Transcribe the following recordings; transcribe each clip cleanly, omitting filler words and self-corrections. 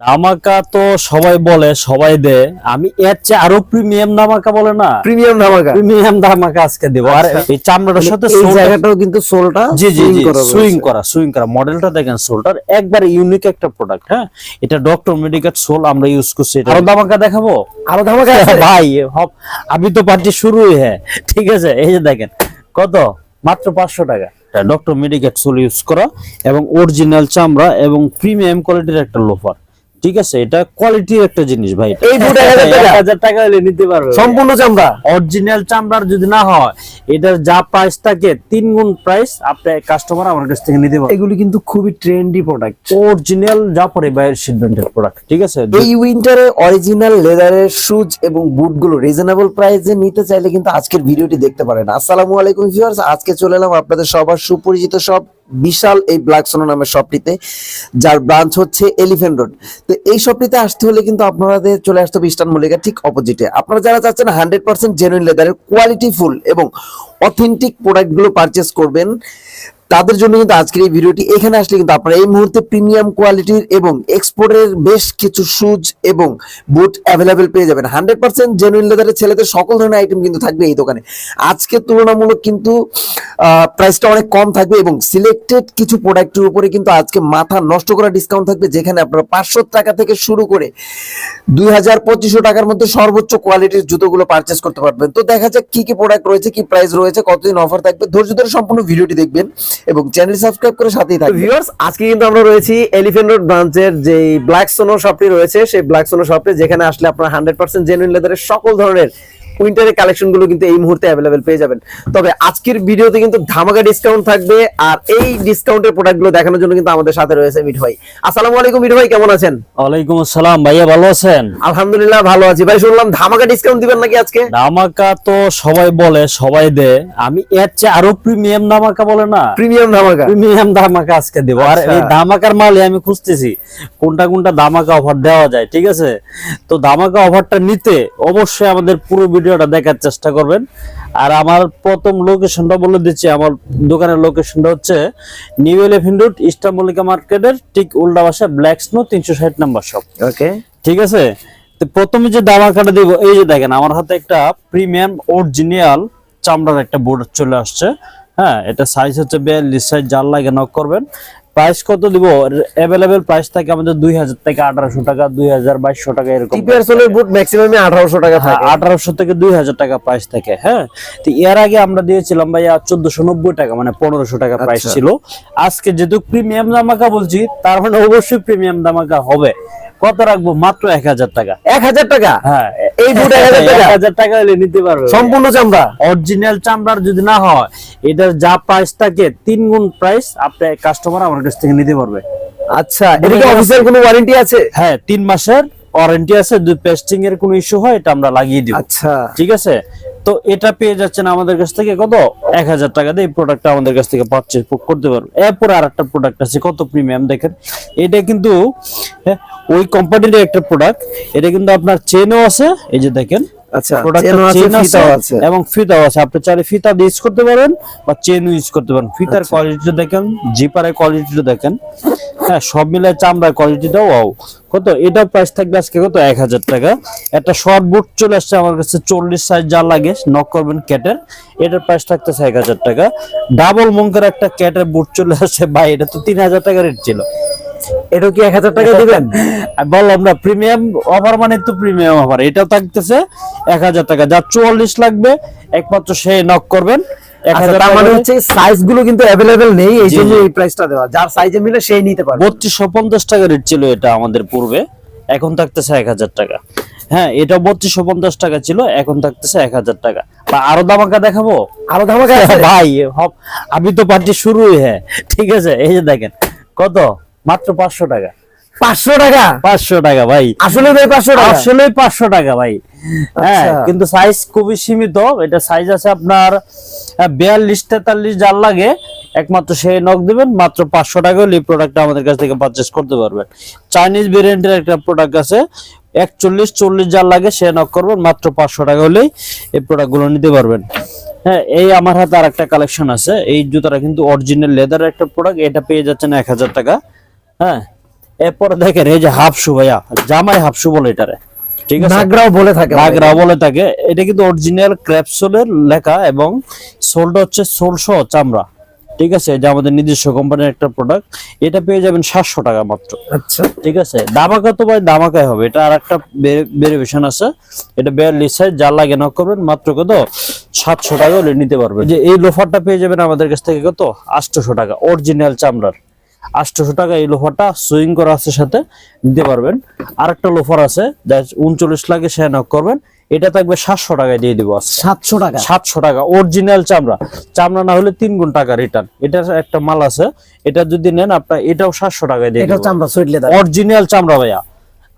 ধামাকা তো সবাই বলে, সবাই দেয়। আমি এর চেয়ে আরো প্রিমিয়াম ধামাকা বলে না, প্রিমিয়াম ধামাকা প্রিমিয়াম ধামাকা আজকে দেব। আর এই চামড়াটার সাথে এই সোলটা, জায়গাটাও কিন্তু সোলটা জি জি জি সুইং রয়েছে। করা মডেলটা দেখেন, সোলটার একবারে ইউনিক একটা প্রোডাক্ট। হ্যাঁ, এটা ডক্টর মেডিকেট সোল আমরা ইউজ করছি। আরো ধামাকা দেখাবো, আরো ধামাকা আছে? ভাই আমি তো পার্টি শুরুই। হ্যাঁ ঠিক আছে, এই যে দেখেন কত, মাত্র 500 টাকা। ডক্টর মেডিকেট সোল ইউজ করা এবং অরিজিনাল চামড়া এবং প্রিমিয়াম কোয়ালিটির একটা লোফার। ঠিক আছে, এটা কোয়ালিটির একটা জিনিস ভাই। এই বুট 1000 টাকা হলে নিতে পারবে সম্পূর্ণ চামড়া, অরিজিনাল চামড়ার যদি না হয়, এটার যা প্রাইস থাকে 3 গুণ প্রাইস আপনি কাস্টমার আমার কাছ থেকে নিতে পারবে। এগুলি কিন্তু খুবই ট্রেন্ডি প্রোডাক্ট, অরিজিনাল জাপানি বাইরের শিপমেন্টের প্রোডাক্ট। ঠিক আছে, এই উইন্টারে অরিজিনাল লেদারের শুজ এবং বুটগুলো রিজনেবল প্রাইসে নিতে চাইলে কিন্তু আজকের ভিডিওটি দেখতে পারেন। আসসালামু আলাইকুম ভিউয়ার্স, আজকে চলে এলাম আপনাদের সবার সুপরিচিত সব বিশাল এই ব্ল্যাক সোনো নামের শপটিতে, যার ব্রাঞ্চ হচ্ছে এলিফ্যান্ট রোড। তো এই শপটিতে আসতে হলে কিন্তু আপনাদের চলে আসতে হবে ইস্টার্ন মল্লিকার ঠিক অপোজিটে। আপনারা যারা চাচ্ছেন 100% জেনুইন লেদারের কোয়ালিটি ফুল এবং অথেন্টিক প্রোডাক্টগুলো পারচেস করবেন, তাদের জন্য কিন্তু আজকের এই ভিডিওটি। এখানে আসলে কিন্তু আপনারা এই মুহূর্তে প্রিমিয়াম কোয়ালিটির এবং এক্সপোর্টের বেশ কিছু শুজ এবং বুট অ্যাভেলেবেল পেয়ে যাবেন। 100% জেনুইন লেদারের ছেলেদের সকল ধরনের আইটেম কিন্তু থাকবে এই দোকানে। আজকে তুলনামূলক কিন্তু প্রাইসটা অনেক কম থাকবে এবং সিলেক্টেড কিছু প্রোডাক্টের উপরে কিন্তু আজকে মাথা নষ্ট করা ডিসকাউন্ট থাকবে, যেখানে আপনারা 500 টাকা থেকে শুরু করে 2000-2500 টাকার মধ্যে সর্বোচ্চ কোয়ালিটির জুতোগুলো পারচেস করতে পারবেন। তো দেখা যাক কি কি প্রোডাক্ট রয়েছে, কি প্রাইস রয়েছে, কতদিন অফার থাকবে। ধৈর্য ধরে সম্পূর্ণ ভিডিওটি দেখবেন এবং চ্যানেল সাবস্ক্রাইব করে সাথেই থাকবেন। ভিউয়ার্স, আজকে কিন্তু আমরা রয়েছি এলিফ্যান্ট রোড ব্রাঞ্চের যে ব্ল্যাক সোনো শপটি রয়েছে, সেই ব্ল্যাক সোনো শপে, যেখানে আসলে আপনারা 100% জেনুইন লেদারের সকল ধরনের উইন্টারের কালেকশন গুলো কিন্তু এই মুহূর্তে অ্যাভেলেবেল পেয়ে যাবেন। তবে আজকের ভিডিওতে কিন্তু ধামাকা ডিসকাউন্ট থাকবে, আর এই ডিসকাউন্টের প্রোডাক্ট গুলো দেখানোর জন্য কিন্তু আমাদের সাথে রয়েছে মিঠু ভাই। আসসালামু আলাইকুম মিঠু ভাই, কেমন আছেন? ওয়ালাইকুম আসসালাম ভাইয়া, ভালো আছেন? আলহামদুলিল্লাহ ভালো আছি ভাই। শুনলাম ধামাকা ডিসকাউন্ট দিবেন নাকি আজকে? ধামাকা তো সবাই বলে, সবাই দেয়। আমি এর চেয়ে আরো প্রিমিয়াম ধামাকা বলে না, প্রিমিয়াম ধামাকা, প্রিমিয়াম ধামাকা আজকে দেব। আর এই ধামাকার মালে আমি খুঁজতেছি কোনটা কোনটা ধামাকা অফার দেওয়া যায়। ঠিক আছে, তো ধামাকা অফারটা নিতে অবশ্যই আমাদের পুরো ভিডিওটা দেখার চেষ্টা করবেন। আর আমার প্রথম লোকেশনটা বলে দিচ্ছি, আমার দোকানের লোকেশনটা হচ্ছে new elephant road, eastern Mallika মার্কেটের ঠিক উল্টা পাশে ব্ল্যাক স্নো 360 নাম্বার শপ। ওকে, ঠিক আছে, তো প্রথমে যে ধামাকাটা দেব, এই যে দেখেন আমার হাতে একটা প্রিমিয়াম অরিজিনাল চামড়ার একটা বোর্ড চলে আসছে। হ্যাঁ, এটা সাইজ হচ্ছে 42 সাইজ, যার লাগে নক করবেন। প্রাইস কত দিব? अवेलेबल প্রাইস থাকে আমাদের 2000 থেকে 1800 টাকা, 2000-2200 টাকা এরকম। টিপিআর সোলের বুট ম্যাক্সিমাম 1800 টাকা থাকে, 1800 থেকে 2000 টাকা প্রাইস থাকে। হ্যাঁ, তো এর আগে আমরা দিয়েছিলাম ভাইয়া 1490 টাকা, মানে 1500 টাকা প্রাইস ছিল। আজকে যেহেতু প্রিমিয়াম ধামাকা বলছি, তার মানে অবশ্যই প্রিমিয়াম ধামাকা হবে। কত রাখবো? মাত্র 1000 টাকা। 1000 টাকা? হ্যাঁ, এই বুট 1000 টাকা? 1000 টাকা হলে নিতে পারবে সম্পূর্ণ চামড়া, অরিজিনাল চামড়ার যদি না হয়, এটার যা প্রাইস থাকে 3 গুণ প্রাইস আপনি কাস্টমার আমার কাছ থেকে নিতে পারবে। আচ্ছা, এটা কি অফিসিয়াল কোনো ওয়ারেন্টি আছে? হ্যাঁ, 3 মাসের ওয়ারেন্টি আছে। যদি পেস্টিং এর কোনো ইস্যু হয়, এটা আমরা লাগিয়ে দিব। আচ্ছা, ঠিক আছে, তো এটা পেয়ে যাচ্ছেন আমাদের কাছ থেকে কত? 1000 টাকা দিয়ে এই প্রোডাক্টটা আমাদের কাছ থেকে পারচেজ করতে পারবেন। এরপর আরেকটা প্রোডাক্ট আছে, কত প্রিমিয়াম দেখেন। এটা কিন্তু ওই কোম্পানির একটা প্রোডাক্ট। এটা কিন্তু আপনার চেনও আছে, এই যে দেখেন। আচ্ছা, প্রোডাক্টটা চেন আছে, চেন ফিতাও আছে এবং ফিতাও আছে। আপনি চাইলে ফিতা দিয়ে ইউজ করতে পারেন বা চেন ইউজ করতে পারেন। ফিতার কোয়ালিটিটা দেখেন, জিপারের কোয়ালিটিটা দেখেন। হ্যাঁ, সব মিলায় চামড়ার কোয়ালিটিটাও ওয়াও। কত এটা প্রাইস থাকবে আজকে? কত? 1000 টাকা। একটা শর্ট বুট চলে আসছে আমার কাছে, 40 সাইজ, যা লাগে নক করবেন ক্যাটের। এটার প্রাইস থাকতেছে 1000 টাকা। ডাবল মঙ্কের একটা ক্যাটের বুট চলে আসছে ভাই, এটা তো 3000 টাকা রেট ছিল। এটা কি 1000 টাকা দিবেন? বললাম না, প্রিমিয়াম অফার মানে তো প্রিমিয়াম অফার। এটা থাকতেছে 1000 টাকা। যার 44 লাগবে একমাত্র সে নক করবেন। 1000 টাকা মানে হচ্ছে সাইজ গুলো কিন্তু अवेलेबल নেই, এই জন্য জি। এই প্রাইসটা দেওয়া। যার সাইজে মিলে সেই নিতে পারবে। 3250 টাকা রেট ছিল এটা আমাদের পূর্বে, এখন থাকতেছে 1000 টাকা। হ্যাঁ, এটা 3250 টাকা ছিল, এখন থাকতেছে 1000 টাকা। বা আরো ধামাকা দেখাবো? আরো ধামাকা আছে ভাই আমি তো পার্টি শুরুই। হ্যাঁ ঠিক আছে, এই যে দেখেন কত, মাত্র 500 টাকা। 500 টাকা? 500 টাকা ভাই, আসলে ভাই 500 টাকা? আসলে 500 টাকা ভাই। হ্যাঁ, আচ্ছা। কিন্তু সাইজ খুবই সীমিত। এটা সাইজ আছে আপনার 42-43, যার লাগে একমাত্র সেই নক দিবেন। মাত্র 500 টাকা হলে এই প্রোডাক্টটা আমাদের কাছ থেকে পারচেজ করতে পারবেন। চাইনিজ ভেরিয়েন্টের একটা প্রোডাক্ট আছে, 41-40, যার লাগে সে নক করবেন। মাত্র 500 টাকা হলেই এই প্রোডাক্টগুলো নিতে পারবেন। হ্যাঁ, এই আমার হাতে আর একটা কালেকশন আছে। এই জুতাটা কিন্তু অরিজিনাল লেদারের একটা প্রোডাক্ট। এটা পেয়ে যাচ্ছেন 1000 টাকা। হ্যাঁ, এরপরে দেখেন এই যে হাফ শু ভাইয়া, জামাই হাফ শু বলে এটারে, ঠিক আছে, নাগরাও বলে থাকে, নাগরা বলে থাকে। এটা কিন্তু অরিজিনাল ক্র্যাপসোলের লেখা এবং সোলটা হচ্ছে সোলসহ চামড়া, ঠিক আছে, এটা আমাদের নিজস্ব কোম্পানির একটা প্রোডাক্ট। এটা পেয়ে যাবেন 700 টাকা মাত্র। আচ্ছা, ঠিক আছে, দামাকা তো ভাই দামাকাই হবে, এটা আর একটা ভেরিয়েশন আছে, এটা 42 সাইজ, যা লাগে নক করবেন, মাত্র কত 700 টাকা হলে নিতে পারবেন। যে এই লোফারটা পেয়ে যাবেন আমাদের কাছ থেকে কত 800 টাকা, অরিজিনাল চামড়ার 800 টাকা। এই লোফারটা সুইং করা আছে সাথে নিতে পারবেন। আরেকটা লোফার আছে যা 39 লাগে, সে নক করবেন, এটা থাকবে 700 টাকায় দিয়ে দিব আজকে। 700 টাকা, 700 টাকা অরিজিনাল চামড়া, চামড়া না হলে 3 গুণ টাকা রিটার্ন। এটার একটা মাল আছে, এটা যদি নেন আপনার এটাও 700 টাকায় দিয়ে এটা দিব, চামড়া সুইট লেদার, অরিজিনাল চামড়া ভাইয়া।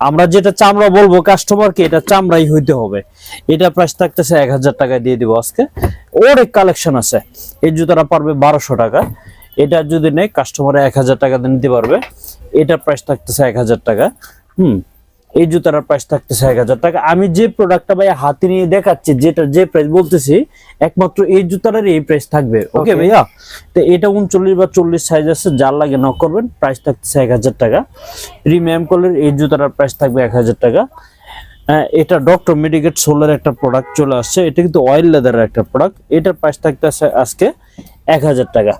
আমরা যেটা চামড়া বলবো কাস্টমারকে, এটা চামড়াই হইতে হবে। এটা প্রাইস থাকতেছে 1000 টাকায় দিয়ে দিব আজকে। অনেক কালেকশন আছে। এই জুতাটা পারবে 1200 টাকা, এটা যদি নেয় কাস্টমারে 1000 টাকা দিয়ে নিতে পারবে। এটা প্রাইস থাকতেছে 1000 টাকা। এই জুতার প্রাইস থাকতেছে 1000 টাকা। আমি যে প্রোডাক্টটা ভাইয়া হাতে নিয়ে দেখাচ্ছি, যেটা যে প্রাইস বলতেছি, একমাত্র এই জুতাটারই এই প্রাইস থাকবে। ওকে ভাইয়া, তো এটা 39 বা 40 সাইজ আছে, যার লাগে নক করবেন। প্রাইস থাকতেছে 1000 টাকা। প্রিমিয়াম কোয়ালিটির এই জুতাটার প্রাইস থাকবে 1000 টাকা। এটা ডক্টর মেডিকেট সোলের একটা প্রোডাক্ট চলে আসছে, এটা কিন্তু অয়েল লেদারের একটা প্রোডাক্ট। এটার প্রাইস থাকতেছে আজকে 1000 টাকা।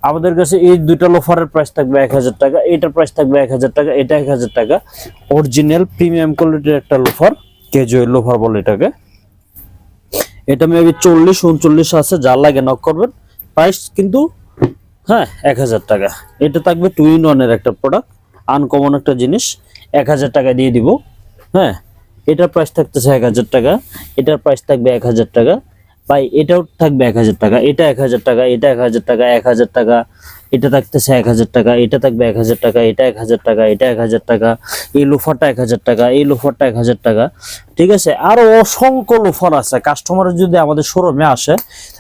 আমাদের কাছে এই দুইটা লোফারের প্রাইস থাকবে 1000 টাকা, এটার প্রাইস থাকবে 1000 টাকা, এটা 1000 টাকা। অরিজিনাল প্রিমিয়াম কোয়ালিটির একটা লোফার, ক্যাজুয়াল লোফার বলে এটাকে। এটা মেবি 40-39 আছে, যার লাগে নক করবেন। প্রাইস কিন্তু 1000 টাকা। এটা থাকবে 2-in-1 এর একটা প্রোডাক্ট, আনকমন একটা জিনিস, 1000 টাকা দিয়ে দিব। এটার প্রাইস থাকতেছে 1000 টাকা, এটার প্রাইস থাকবে 1000 টাকা। ভাই এটাও থাকবে 1000 টাকা, এটা 1000 টাকা, এটা 1000 টাকা, 1000 টাকা, এটা থাকতেছে 1000 টাকা, এটা থাকবে 1000 টাকা, এটা 1000 টাকা, এটা 1000 টাকা। এই লোফারটা 1000 টাকা, এই লোফারটা 1000 টাকা। ঠিক আছে, আরো অসংখ্য লোফার আছে। কাস্টমার যদি আমাদের শোরুমে আসে,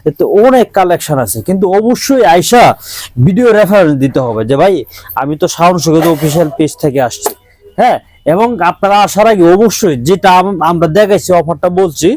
এতে অনেক কালেকশন আছে, কিন্তু অবশ্যই আইসা ভিডিও রেফারেন্স দিতে হবে যে ভাই আমি তো শাওন সুগত অফিসিয়াল পেজ থেকে আসছি। এবং আপনারা আসার আগে অবশ্যই যেটা আমরা দেখাইছি, অফারটা বলছি,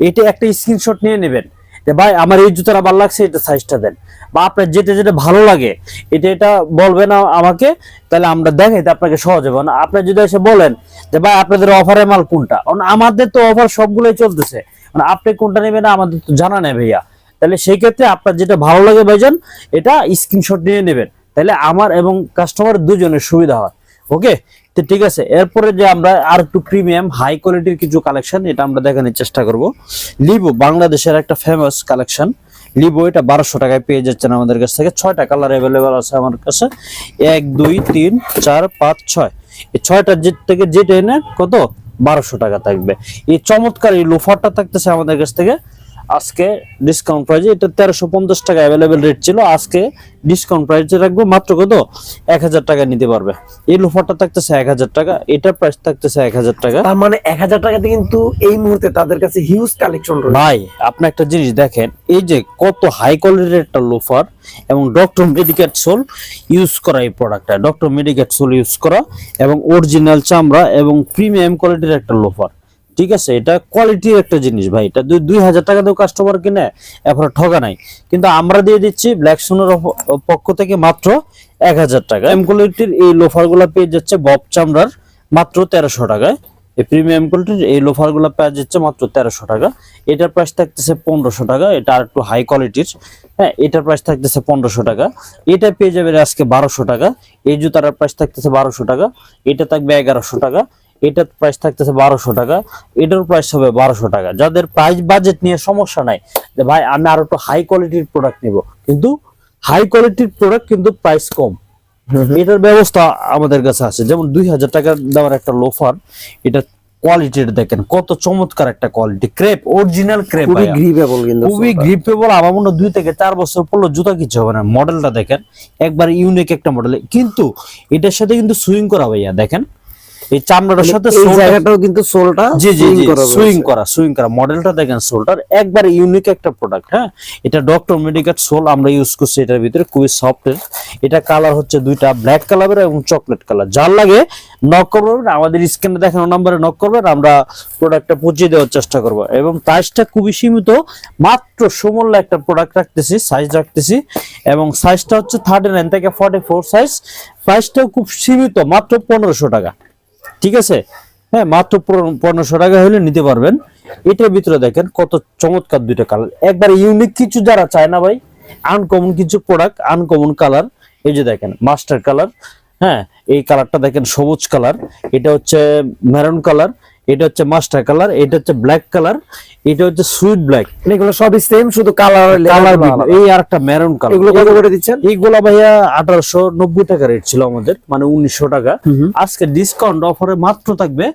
এটা একটা স্ক্রিনশট নিয়ে নেবেন যে ভাই আমার এই জুতাটা ভালো লাগছে, এটা সাইজটা দেন, বা আপনার যেটা যেটা ভালো লাগে এটা বলবেন আমাকে, তাহলে আমরা দেখাইতে আপনাকে সহজ হবে না। আপনি যদি এসে বলেন যে ভাই আপনাদের অফারের মাল কোনটা, কারণ আমাদের তো অফার সবগুলোই চলতেছে, মানে আপনি কোনটা নেবেন আমাদের তো জানা নেই ভাইয়া। তাহলে সেই ক্ষেত্রে আপনার যেটা ভালো লাগে ভাইজান, এটা স্ক্রিনশট নিয়ে নেবেন, তাহলে আমার এবং কাস্টমার দুজনের সুবিধা হয়। ওকে, তো ঠিক আছে। এরপরে যে আমরা আর একটু প্রিমিয়াম হাই কোয়ালিটির কিছু কালেকশন, এটা আমরা দেখানোর চেষ্টা করব। লিভো বাংলাদেশের একটা ফেমাস কালেকশন, লিভো। এটা 1200 টাকায় পেয়ে যাচ্ছেন আমাদের কাছ থেকে। 6টা কালার অ্যাভেলেবেল আছে আমার কাছে, 1 2 3 4 5 6। এই 6টা থেকে যেটা এনে কত 1200 টাকা থাকবে। এই চমৎকার এই লোফারটা থাকতেছে আমাদের কাছ থেকে আজকে ডিসকাউন্ট প্রাইসে। এটা 1350 টাকা অ্যাভেলেবেল রেট ছিল, আজকে ডিসকাউন্ট প্রাইসে রাখবো মাত্র কত 1000 টাকা নিতে পারবে। এই লোফারটা থাকতেছে 1000 টাকা, এটার প্রাইস থাকতেছে 1000 টাকা। তার মানে 1000 টাকাতে কিন্তু এই মুহূর্তে তাদের কাছে হিউজ কালেকশন রয়েছে। ভাই আপনি একটা জিনিস দেখেন, এই যে কত হাই কোয়ালিটির একটা লোফার, এবং ডক্টর মেডিকেট সোল ইউজ করা এই প্রোডাক্টটা, ডক্টর মেডিকেট সোল ইউজ করা, এবং অরিজিনাল চামড়া এবং প্রিমিয়াম কোয়ালিটির একটা লোফার। ঠিক আছে, এটা কোয়ালিটির একটা জিনিস ভাই। এটা 2000 টাকা দিয়েও কাস্টমার কিনে এরপর ঠকা নাই, কিন্তু আমরা দিয়ে দিচ্ছি ব্ল্যাক সোনের পক্ষ থেকে মাত্র 1000 টাকা। এম কোয়ালিটির এই লোফার গুলা পেয়ে যাচ্ছে বব চামড়ার মাত্র 1300 টাকায়। এই প্রিমিয়াম কোয়ালিটির এই লোফার গুলা পেয়ে যাচ্ছে মাত্র 1300 টাকা। এটার প্রাইস থাকতেছে 1500 টাকা, এটা আর একটু হাই কোয়ালিটির। এটার প্রাইস থাকতেছে 1500 টাকা। এটা পেয়ে যাবে আজকে 1200 টাকা। এই জুতার প্রাইস থাকতেছে 1200 টাকা, এটা থাকবে 1100 টাকা, এটার প্রাইস থাকতেছে 1200 টাকা, এটার প্রাইস হবে 1200 টাকা। যাদের প্রাইস বাজেট নিয়ে সমস্যা নাই, যে ভাই আমি আরো একটু হাই কোয়ালিটির প্রোডাক্ট নিব, কিন্তু হাই কোয়ালিটির প্রোডাক্ট কিন্তু প্রাইস কম, এটার ব্যবস্থা আমাদের কাছে আছে। যেমন 2000 টাকার দেওয়ার একটা লোফার, এটা কোয়ালিটির দেখেন কত চমৎকার একটা কোয়ালিটি, ক্রেপ, অরিজিনাল ক্রেপ, খুবই গ্রিপেবল, কিন্তু খুবই গ্রিপেবল। আমার মনে হয় 2 থেকে 4 বছর পরলে জুতা কিছু হবে না। মডেলটা দেখেন একবার ইউনিক একটা মডেল, কিন্তু এটার সাথে কিন্তু সুইং করা ভাইয়া। দেখেন এই চামড়াটার সাথে এই সোলটা জায়গাটাও কিন্তু সোলটা জি জি জি সুইং রয়েছে। করা মডেলটা দেখেন সোলটার একবারে ইউনিক একটা প্রোডাক্ট। হ্যাঁ, এটা ডক্টর মেডিকেল সোল আমরা ইউজ করছি, এটার ভিতরে খুবই সফট। এটা কালার হচ্ছে দুইটা, ব্ল্যাক কালার এবং চকলেট কালার। যার লাগে নক করবেন, আমাদের স্ক্রিনে দেখানো নম্বরে নক করবেন, আমরা প্রোডাক্টটা পৌঁছে দেওয়ার চেষ্টা করব। এবং প্রাইসটা খুবই সীমিত, মাত্র সুমূল্য একটা প্রোডাক্ট রাখতেছি, সাইজ রাখতেছি, এবং সাইজটা হচ্ছে 39 থেকে 44 সাইজ। প্রাইসটাও খুব সীমিত, মাত্র 1500 টাকা। ঠিক আছে, হ্যাঁ, মাত্র 1500 টাকা হলে নিতে পারবেন। এটার ভিতরে দেখেন কত চমৎকার দুইটা কালার, একবার ইউনিক কিছু যারা চায় না ভাই, আনকমন কিছু প্রোডাক্ট, আনকমন কালার। এই যে দেখেন মাস্টার কালার, হ্যাঁ, এই কালারটা দেখেন সবুজ কালার, এটা হচ্ছে মেরুন কালার, এটা হচ্ছে মাস্টার কালার, এটা হচ্ছে ব্ল্যাক কালার, এটা হচ্ছে সুইট ব্ল্যাক। এগুলো সবই সেম, শুধু কালার কালার এই আর একটা মেরুন কালার। এগুলো কত করে দিচ্ছেন? এইগুলা ভাইয়া 1890 টাকা রেট ছিল আমাদের, মানে 1900 টাকা। আজকে ডিসকাউন্ট অফারে মাত্র থাকবে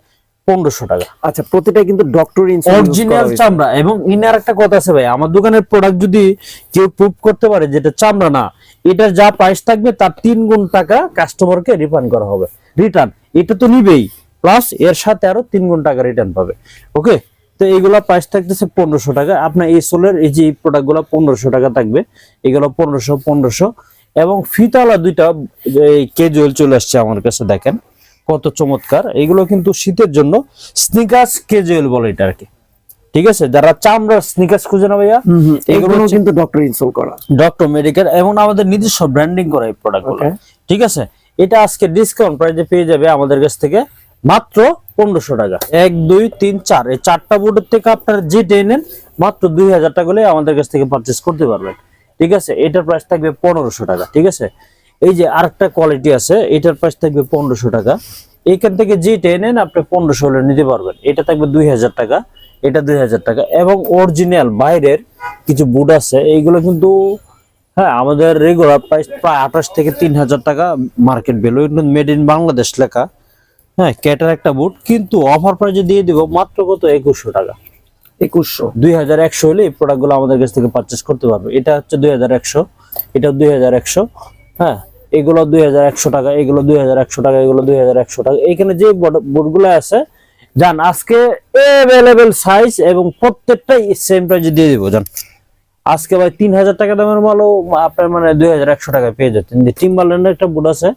1500 টাকা। আচ্ছা, প্রতিটা কিন্তু ডক্টর অরিজিনাল চামড়া। এবং ইনার একটা কথা আছে ভাই, আমার দোকানের প্রোডাক্ট যদি কেউ প্রুভ করতে পারে যেটা চামড়া না, এটার যা প্রাইস থাকবে তার 3 গুণ টাকা কাস্টমারকে রিফান্ড করা হবে। রিটার্ন এটা তো নিবেই, প্লাস এর সাথে আরো 3 গুণ টাকা রিটার্ন পাবে। ওকে, তো এইগুলা প্রাইস থাকতেছে 1500 টাকা। আপনার এই সোলের এই যে প্রোডাক্ট গুলো 1500 টাকা থাকবে, এগুলো 1500। এবং ফিতাওয়ালা দুইটা ক্যাজুয়াল চলে আসছে আমার কাছে, দেখেন কত চমৎকার। এগুলো কিন্তু শীতের জন্য স্নিকার্স ক্যাজুয়াল বলে এটা আর কি। ঠিক আছে, যারা চামড়ার স্নিকার্স খুঁজে না ভাইয়া, এগুলো কিন্তু ডক্টর ইনস্টল করা, ডক্টর মেডিকেল, এবং আমাদের নিজস্ব ব্র্যান্ডিং করা এই প্রোডাক্টগুলো। ঠিক আছে, এটা আজকে ডিসকাউন্ট প্রাইসে পেয়ে যাবে আমাদের কাছ থেকে মাত্র 1500 টাকা। 1 2 3 4 এই চারটা বোর্ডের থেকে আপনারা যেটা নেন মাত্র 2000 টাকা হলে আমাদের কাছ থেকে পারচেজ করতে পারবেন। ঠিক আছে, এটার প্রাইস থাকবে 1500 টাকা। ঠিক আছে, এই যে আরেকটা কোয়ালিটি আছে, এটার প্রাইস থাকবে 1500 টাকা। এইখান থেকে যেটা নেন আপনি 1500 হলে নিতে পারবেন। এটা থাকবে 2000 টাকা, এটা 2000 টাকা। এবং অরিজিনাল বাইরের কিছু বুট আছে, এইগুলো কিন্তু হ্যাঁ আমাদের রেগুলার প্রাইস প্রায় 28 থেকে 3000 টাকা মার্কেট ভ্যালু, কিন্তু মেড ইন বাংলাদেশ লেখা। হ্যাঁ, ক্যাটার একটা বুট, কিন্তু অফার প্রাইসে দিয়ে দিব মাত্র কত 2100 টাকা। 2100 হলে এই প্রোডাক্টগুলো আমাদের কাছ থেকে পারচেজ করতে পারবে। এটা হচ্ছে 2100, এটা 2100। হ্যাঁ, এগুলো 2100 টাকা, এগুলো 2100 টাকা, এগুলো 2100 টাকা। এখানে যে বোর্ডগুলো আছে জান আজকে अवेलेबल সাইজ এবং প্রত্যেকটাই সেম প্রাইসে দিয়ে দিব জান। আজকে ভাই 3000 টাকা দামের মালও আপনার মানে 2100 টাকায় পেয়ে যাচ্ছেন। যে টিম্বারল্যান্ডের একটা বুট আছে,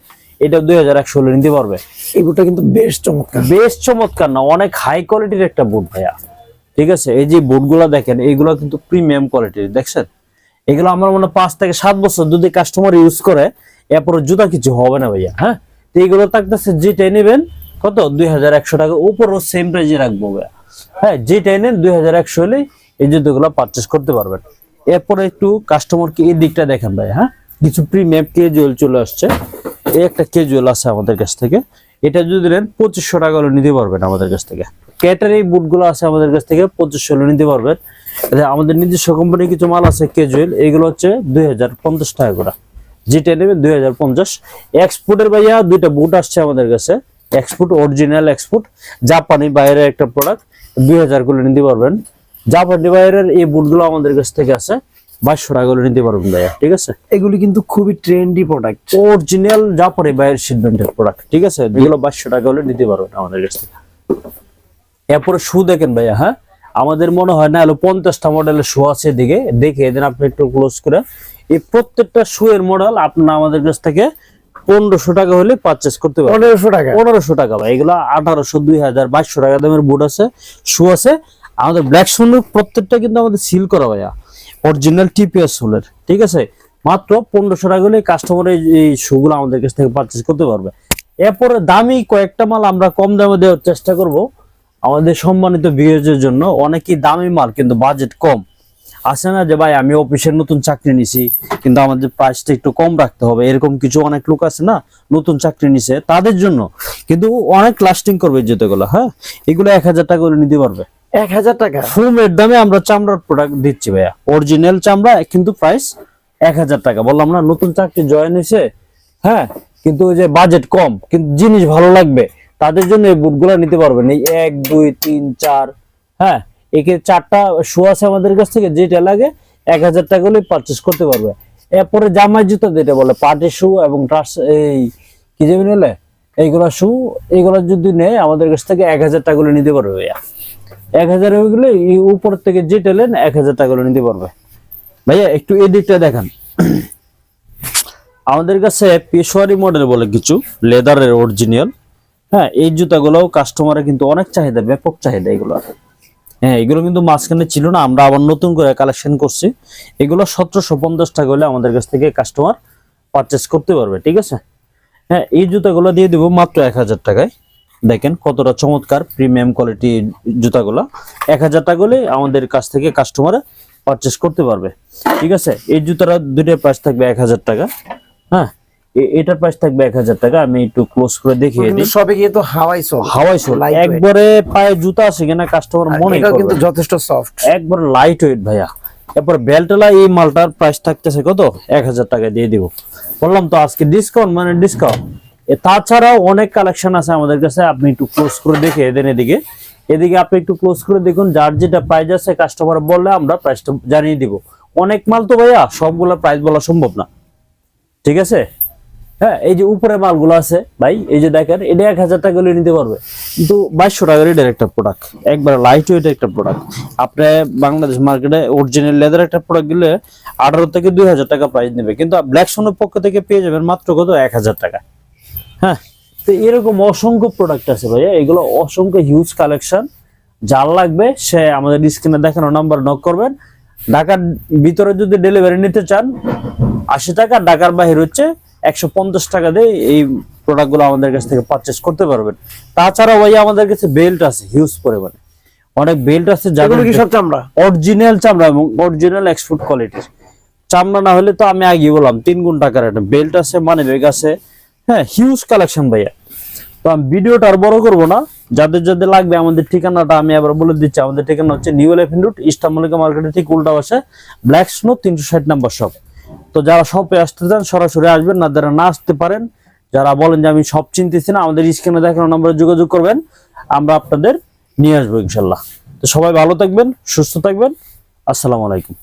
এটা 2100 হলে নিতে পারবে। এই বুটটা কিন্তু বেশ চমৎকার, বেশ চমৎকার না, অনেক হাই কোয়ালিটির একটা বুট ভাইয়া। ঠিক আছে, এই যে বুটগুলো দেখেন, এইগুলো কিন্তু প্রিমিয়াম কোয়ালিটির, দেখছেন? এগুলো আমার মনে 5 থেকে 7 বছর যদি কাস্টমার ইউজ করে এরপর জুতা কিছু হবে না ভাইয়া। হ্যাঁ, তো এইগুলো থাকতেছে যেটা নেবেন কত 2100 টাকা, উপরও সেম প্রাইজে রাখবো ভাইয়া। হ্যাঁ, যেটা নেন 2100 হলে এই জুতোগুলো পারচেস করতে পারবেন। এরপরে একটু কাস্টমারকে এই দিকটা দেখেন ভাই। হ্যাঁ, কিছু প্রিমিয়াম ক্যাজুয়াল চলে আসছে। এই একটা ক্যাজুয়াল আছে আমাদের কাছ থেকে, এটা যদি নেন 2500 টাকা হলে নিতে পারবেন আমাদের কাছ থেকে। ক্যাটার এই বুটগুলো আছে আমাদের কাছ থেকে 2500 হলে নিতে পারবেন। আমাদের নিজস্ব কোম্পানির কিছু মাল আছে ক্যাজুয়াল, এগুলো হচ্ছে 2050 টাকা করে, যেটা নেবেন 2050। এক্সপোর্টের ভাইয়া দুইটা বুট আসছে আমাদের কাছে, এক্সপোর্ট, অরিজিনাল এক্সপোর্ট, জাপানি বাইরের একটা প্রোডাক্ট, 2000 করে নিতে পারবেন। জাপানি বাইরের এই বুটগুলো আমাদের কাছ থেকে আছে 2200 টাকা করে নিতে পারবেন ভাইয়া। ঠিক আছে, এগুলি কিন্তু খুবই ট্রেন্ডি প্রোডাক্ট, অরিজিনাল জাপানি বাইরের সিদ্ধান্তের প্রোডাক্ট। ঠিক আছে, এগুলো 2200 টাকা হলে নিতে পারবেন আমাদের কাছ থেকে। এরপরে শু দেখেন ভাইয়া। হ্যাঁ, আমাদের মনে হয় না হলো 50টা মডেলের শু আছে, দিকে দেখে এদিন আপনি একটু ক্লোজ করে। এই প্রত্যেকটা শু এর মডেল আপনার আমাদের কাছ থেকে 1500 টাকা হলে পারচেস করতে পারবেন। 1500 টাকা, 1500 টাকা ভাই। এগুলো 1800, 2000, 2200 টাকা দামের বুট আছে, শু আছে। আমাদের ব্ল্যাক সোলের প্রত্যেকটা কিন্তু আমাদের সিল করা ভাইয়া, অরিজিনাল টিপিএস সোলের। ঠিক আছে, মাত্র 1500 টাকা হলে কাস্টমার এই শুগুলো আমাদের কাছ থেকে পারচেস করতে পারবে। এরপরে দামি কয়েকটা মাল আমরা কম দামে দেওয়ার চেষ্টা করব আমাদের সম্মানিত ভিউয়ারদের জন্য। অনেকই দামি মাল কিন্তু বাজেট কম আছে না, যে ভাই আমি অফিসের নতুন চাকরি নিছি কিন্তু আমাদের প্রাইসটা একটু কম রাখতে হবে, এরকম কিছু অনেক লোক আছে না নতুন চাকরি নিছে, তাদের জন্য কিন্তু অনেক লাস্টিং করবে জুতোগুলো। হ্যাঁ, এগুলো 1000 টাকা করে নিতে পারবে। 1000 টাকা ফুমের দামে আমরা চামড়ার প্রোডাক্ট দিচ্ছি ভাইয়া, অরিজিনাল চামড়া, কিন্তু প্রাইস 1000 টাকা। বললাম না নতুন চাকরি জয়েন হয়েছে, হ্যাঁ, কিন্তু ওই যে বাজেট কম কিন্তু জিনিস ভালো লাগবে, তাদের জন্য এই বুটগুলো নিতে পারবেন। এই 1 2 3 4, হ্যাঁ, একে 4টা শু আছে আমাদের কাছ থেকে, যেটা লাগে 1000 টাকা হলে পারচেস করতে পারবে। এরপরে জামাই জুতো যেটা বলে পার্টি শু এবং এই কি যাবে নিলে এইগুলা শু, এইগুলা যদি নেয় আমাদের কাছ থেকে 1000 টাকা করে নিতে পারবে ভাইয়া। 1000 হয়ে গেলে এই উপর থেকে যেটা নেন 1000 টাকা করে নিতে পারবে ভাইয়া। একটু এই দিকটা দেখেন, আমাদের কাছে পেশোয়ারি মডেল বলে কিছু লেদারের অরিজিনাল, হ্যাঁ এই জুতাগুলো কাস্টমারের কিন্তু অনেক চাহিদা, ব্যাপক চাহিদা এগুলো। হ্যাঁ এগুলো কিন্তু মাঝখানে ছিল না, আমরা আবার নতুন করে কালেকশন করছি। এগুলো 1750 টাকা হলে আমাদের কাছ থেকে কাস্টমার পারচেস করতে পারবে, ঠিক আছে। হ্যাঁ এই জুতাগুলো দিয়ে দিব মাত্র 1000 টাকায়। দেখেন কতটা চমৎকার প্রিমিয়াম কোয়ালিটি জুতাগুলো। 1000 টাকা হলে আমাদের কাছ থেকে কাস্টমার পারচেস করতে পারবে, ঠিক আছে। এই জুতাটা দুইটার প্রাইস থাকবে 1000 টাকা। হ্যাঁ এটার প্রাইস থাকবে 1000 টাকা। আমি একটু ক্লোজ করে দেখিয়ে দিই। সবে কিন্তু হাওয়াই সোল, হাওয়াই সোল, একবারে পায়ে জুতা আছে কিনা কাস্টমার মনে এটা করবে। কিন্তু যথেষ্ট সফট, একবার লাইট ওয়েট ভাইয়া। এরপর বেল্টলা এই মালটার প্রাইস থাকতেছে কত? 1000 টাকা দিয়ে দিব। বললাম তো আজকে ডিসকাউন্ট মানে ডিসকাউন্ট। তাছাড়াও অনেক কালেকশন আছে আমাদের কাছে, আপনি একটু ক্লোজ করে দেখে দেন। এদিকে এদিকে আপনি একটু ক্লোজ করে দেখুন, যার যেটা প্রাইস আছে কাস্টমার বললে আমরা প্রাইসটা জানিয়ে দিব। অনেক মাল তো ভাইয়া, সবগুলা প্রাইস বলা সম্ভব না, ঠিক আছে। হ্যাঁ এই যে উপরে মালগুলো আছে ভাই, এই যে দেখেন এটা 1000 টাকা হলে নিতে পারবে, কিন্তু 2200 টাকার এটার একটা প্রোডাক্ট, একবার লাইট ওয়েট একটা প্রোডাক্ট। আপনি বাংলাদেশ মার্কেটে অরিজিনাল লেদার একটা প্রোডাক্ট গেলে 18 থেকে 2000 টাকা প্রাইস নেবে, কিন্তু ব্ল্যাক সোনের পক্ষ থেকে পেয়ে যাবেন মাত্র কত? 1000 টাকা। হ্যাঁ তো এরকম অসংখ্য প্রোডাক্ট আছে ভাইয়া, এগুলো অসংখ্য হিউজ কালেকশন। যার লাগবে সে আমাদের স্ক্রিনে দেখানো নাম্বার নক করবেন। ঢাকার ভিতরে যদি ডেলিভারি নিতে চান 80 টাকা, ঢাকার বাইরে হচ্ছে 150 টাকা দিয়ে এই প্রোডাক্টগুলো আমাদের কাছ থেকে পারচেস করতে পারবেন। তাছাড়াও ভাইয়া আমাদের কাছে বেল্ট আছে হিউজ পরিমাণে, অনেক বেল্ট আছে এগুলো কি সব চামড়া? অরিজিনাল চামড়া এবং অরিজিনাল এক্সপোর্ট কোয়ালিটির। চামড়া না হলে তো আমি আগে বললাম 3 গুণ টাকার একটা বেল্ট আছে, মানে ব্যাগ আছে। হ্যাঁ হিউজ কালেকশন ভাইয়া। তো আমি ভিডিওটা আর বড় করবো না, যাদের যাদের লাগবে আমাদের ঠিকানাটা আমি আবার বলে দিচ্ছি। আমাদের ঠিকানা হচ্ছে new elephant road, eastern Mallika মার্কেটের ঠিক উল্টা পাশে, ব্ল্যাক স্নো 360 নাম্বার শপ। তো যারা শপে আসতে চান সরাসরি আসবেন, না যারা না আসতে পারেন, যারা বলেন যে আমি সব চিনতেছি না, আমাদের স্ক্রিনে দেখানো নম্বরে যোগাযোগ করবেন, আমরা আপনাদের নিয়ে আসবো ইনশাল্লাহ। তো সবাই ভালো থাকবেন, সুস্থ থাকবেন, আসসালামু আলাইকুম।